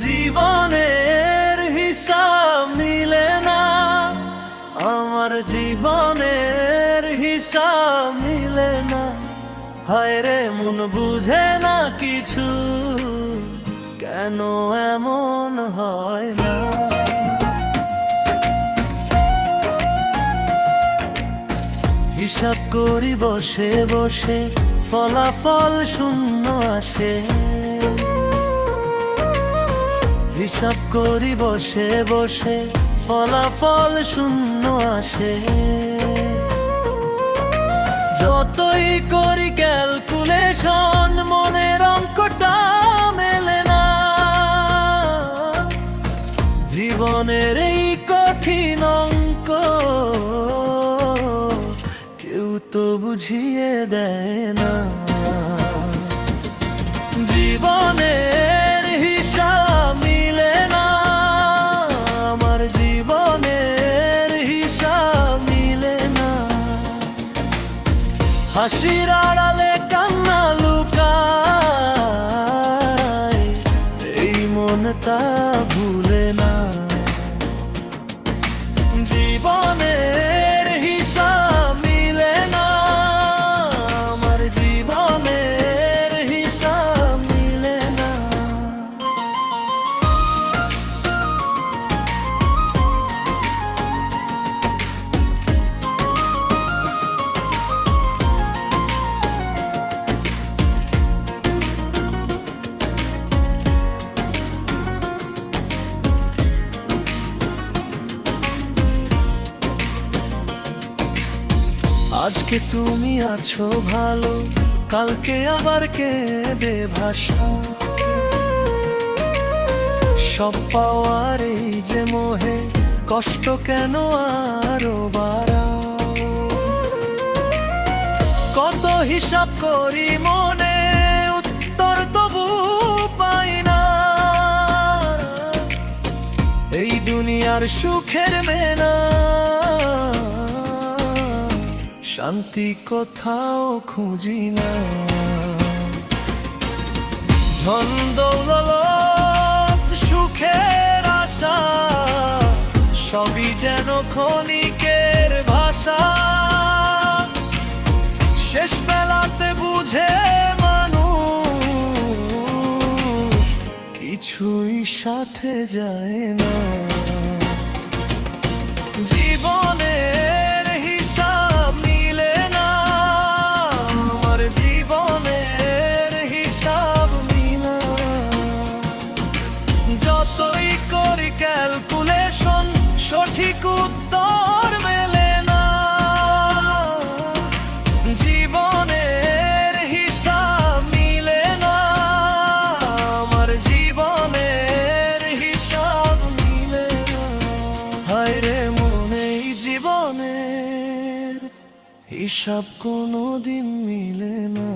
জীবনের হিসাব মিলে না, আমার জীবনের হিসাব মিলে না। হায় রে মন বুঝে না কিছু, কেন এমন হয় না? হিসাব করি বসে বসে, ফলাফল শূন্য আসে। হিসাব করি বসে বসে, ফলাফল শূন্য আসে। যতই করি ক্যালকুলেশন, মনের অঙ্কটা মেলে না। জীবনের এই কঠিন অঙ্ক কেউ তো বুঝিয়ে দেয় না। জীবনের হিসাব মিলে না, আমার জীবনের হিসাব মিলে না। হাসির আড়ালে কান্না লুকায়, এই মনটা ভুলে না। জীবনের হিসাব মিলে না, আমার জীবনের হিসাব মিলে না। আজকে তুমি আছো ভালো, কালকে আবার কেঁদে ভাষা। সব পাওয়ার এই যে মোহে, কষ্ট কেন আরো বাড়াও? কত হিসাব করি মনে, উত্তর তবু পাই না। এই দুনিয়ার সুখের মেনা, শান্তি কোথাও খুঁজি না। ধন দৌলত সুখের আশা, সবই যেন ক্ষণিকের ভাষা। শেষ বেলাতে বুঝে মানুষ, কিছুই সাথে যায় না। জীবনের হিসাব মিলে না, আমার জীবনের হিসাব মিলে না। যতই করি ক্যালকুলেশন, সঠিক উত্তর মেলে না। জীবনের হিসাব মিলে না, আমার জীবনের হিসাব মিলে না। হায় রে মনে, জীবনের হিসাব কোনোদিন মিলে না।